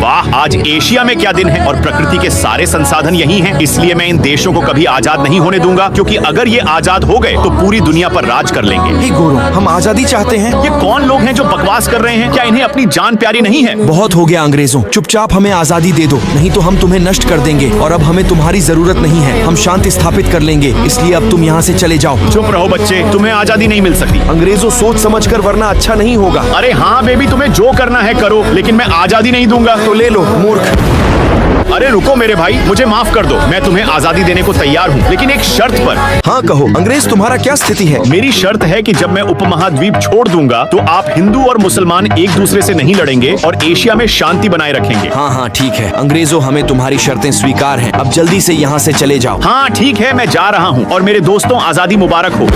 वाह, आज एशिया में क्या दिन है और प्रकृति के सारे संसाधन यही हैं। इसलिए मैं इन देशों को कभी आजाद नहीं होने दूंगा, क्योंकि अगर ये आजाद हो गए तो पूरी दुनिया पर राज कर लेंगे। हे गोरो, हम आजादी चाहते हैं। ये कौन लोग हैं जो बकवास कर रहे हैं? क्या इन्हें अपनी जान प्यारी नहीं है? बहुत हो गया अंग्रेजों, चुपचाप हमें आजादी दे दो, नहीं तो हम तुम्हें नष्ट कर देंगे और अब हमें तुम्हारी जरूरत नहीं है। हम शांति स्थापित कर लेंगे, इसलिए अब तुम यहाँ से चले जाओ। चुप रहो बच्चे, तुम्हें आजादी नहीं मिल सकती। अंग्रेजों, सोच समझ कर, वरना अच्छा नहीं होगा। अरे हाँ बेबी, तुम्हें जो करना है करो, लेकिन मैं आजादी नहीं दूंगा। तो ले लो मूर्ख। अरे रुको मेरे भाई, मुझे माफ कर दो। मैं तुम्हें आजादी देने को तैयार हूँ, लेकिन एक शर्त पर। हाँ कहो अंग्रेज, तुम्हारा क्या स्थिति है? मेरी शर्त है कि जब मैं उपमहाद्वीप छोड़ दूंगा तो आप हिंदू और मुसलमान एक दूसरे से नहीं लड़ेंगे और एशिया में शांति बनाए रखेंगे। हाँ हाँ ठीक है अंग्रेजों, हमें तुम्हारी शर्तें स्वीकार हैं। अब जल्दी से यहाँ से चले जाओ। हाँ ठीक है, मैं जा रहा हूँ और मेरे दोस्तों आजादी मुबारक हो।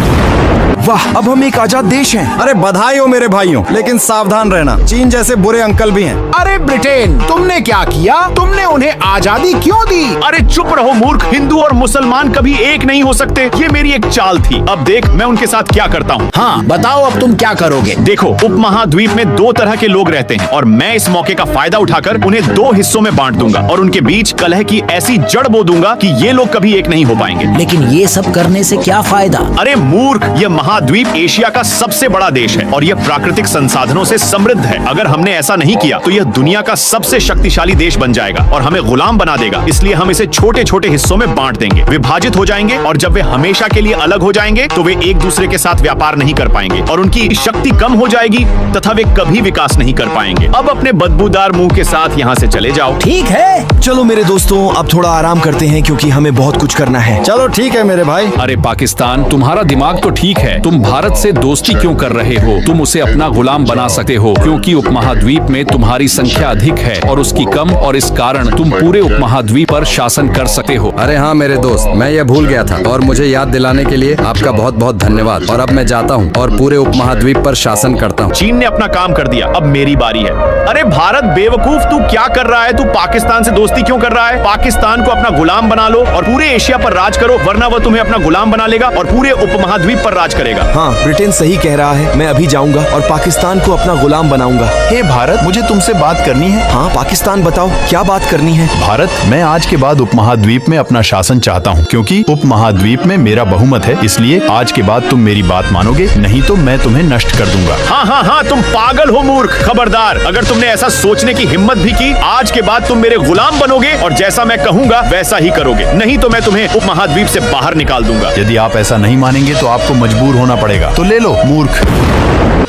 वाह, अब हम एक आजाद देश हैं। अरे बधाई हो मेरे भाइयों, लेकिन सावधान रहना, चीन जैसे बुरे अंकल भी हैं। अरे ब्रिटेन, तुमने क्या किया? तुमने उन्हें आजादी क्यों दी? अरे चुप रहो मूर्ख, हिंदू और मुसलमान कभी एक नहीं हो सकते। ये मेरी एक चाल थी। अब देख मैं उनके साथ क्या करता हूँ। हाँ बताओ, अब तुम क्या करोगे? देखो, उपमहाद्वीप में दो तरह के लोग रहते हैं और मैं इस मौके का फायदा उठाकर उन्हें दो हिस्सों में बांट दूंगा और उनके बीच कलह की ऐसी जड़ बो दूंगा कि ये लोग कभी एक नहीं हो पाएंगे। लेकिन ये सब करने से क्या फायदा? अरे मूर्ख, ये महाद्वीप एशिया का सबसे बड़ा देश है और यह प्राकृतिक संसाधनों से समृद्ध है। अगर हमने ऐसा नहीं किया तो यह दुनिया का सबसे शक्तिशाली देश बन जाएगा और हमें गुलाम बना देगा। इसलिए हम इसे छोटे छोटे हिस्सों में बांट देंगे, विभाजित हो जाएंगे और जब वे हमेशा के लिए अलग हो जाएंगे तो वे एक दूसरे के साथ व्यापार नहीं कर पाएंगे और उनकी शक्ति कम हो जाएगी तथा वे कभी विकास नहीं कर पाएंगे। अब अपने बदबूदार मुंह के साथ यहाँ से चले जाओ। ठीक है, चलो मेरे दोस्तों, अब थोड़ा आराम करते हैं क्योंकि हमें बहुत कुछ करना है। चलो ठीक है मेरे भाई। अरे पाकिस्तान, तुम्हारा दिमाग तो ठीक है, तुम भारत से दोस्ती क्यों कर रहे हो? तुम उसे अपना गुलाम बना सकते हो क्योंकि उपमहाद्वीप में तुम्हारी संख्या अधिक है और उसकी कम, और इस कारण तुम पूरे उपमहाद्वीप पर शासन कर सकते हो। अरे हाँ मेरे दोस्त, मैं ये भूल गया था और मुझे याद दिलाने के लिए आपका बहुत बहुत धन्यवाद। और अब मैं जाता हूँ और पूरे उपमहाद्वीप पर शासन करता हूँ। चीन ने अपना काम कर दिया, अब मेरी बारी है। अरे भारत बेवकूफ, तू क्या कर रहा है? तू पाकिस्तान से दोस्ती क्यों कर रहा है? पाकिस्तान को अपना गुलाम बना लो और पूरे एशिया पर राज करो, वरना वह तुम्हें अपना गुलाम बना लेगा और पूरे उपमहाद्वीप पर राज करेगा। हाँ, ब्रिटेन सही कह रहा है। मैं अभी जाऊंगा और पाकिस्तान को अपना गुलाम बनाऊंगा। हे भारत, मुझे तुमसे बात करनी है। हाँ पाकिस्तान, बताओ क्या बात करनी है? भारत, मैं आज के बाद उपमहाद्वीप में अपना शासन चाहता हूँ क्योंकि उपमहाद्वीप में मेरा बहुमत है। इसलिए आज के बाद तुम मेरी बात मानोगे, नहीं तो मैं तुम्हें नष्ट कर दूंगा। हाँ हाँ हाँ, तुम पागल हो मूर्ख। खबरदार, अगर तुमने ऐसा सोचने की हिम्मत भी की, आज के बाद तुम मेरे गुलाम बनोगे और जैसा मैं कहूँगा वैसा ही करोगे, नहीं तो मैं तुम्हें उपमहाद्वीप से बाहर निकाल दूंगा। यदि आप ऐसा नहीं मानेंगे तो आपको मजबूर होना पड़ेगा। तो ले लो मूर्ख।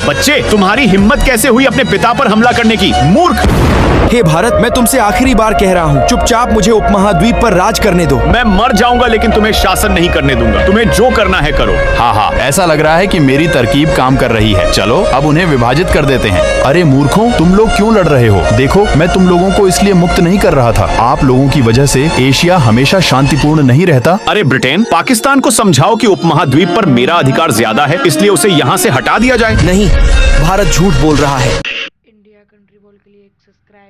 बच्चे, तुम्हारी हिम्मत कैसे हुई अपने पिता पर हमला करने की? मूर्ख। हे भारत, मैं तुमसे आखिरी बार कह रहा हूँ, चुपचाप मुझे उपमहाद्वीप पर राज करने दो। मैं मर जाऊंगा लेकिन तुम्हें शासन नहीं करने दूंगा। तुम्हें जो करना है करो। हाँ हाँ, ऐसा लग रहा है कि मेरी तरकीब काम कर रही है। चलो अब उन्हें विभाजित कर देते हैं। अरे मूर्खों, तुम लोग क्यों लड़ रहे हो? देखो, मैं तुम लोगों को इसलिए मुक्त नहीं कर रहा था। आप लोगों की वजह से एशिया हमेशा शांतिपूर्ण नहीं रहता। अरे ब्रिटेन, पाकिस्तान को समझाओ कि उपमहाद्वीप पर मेरा अधिकार ज्यादा है, इसलिए उसे यहाँ से हटा दिया जाए। नहीं, भारत झूठ बोल रहा है।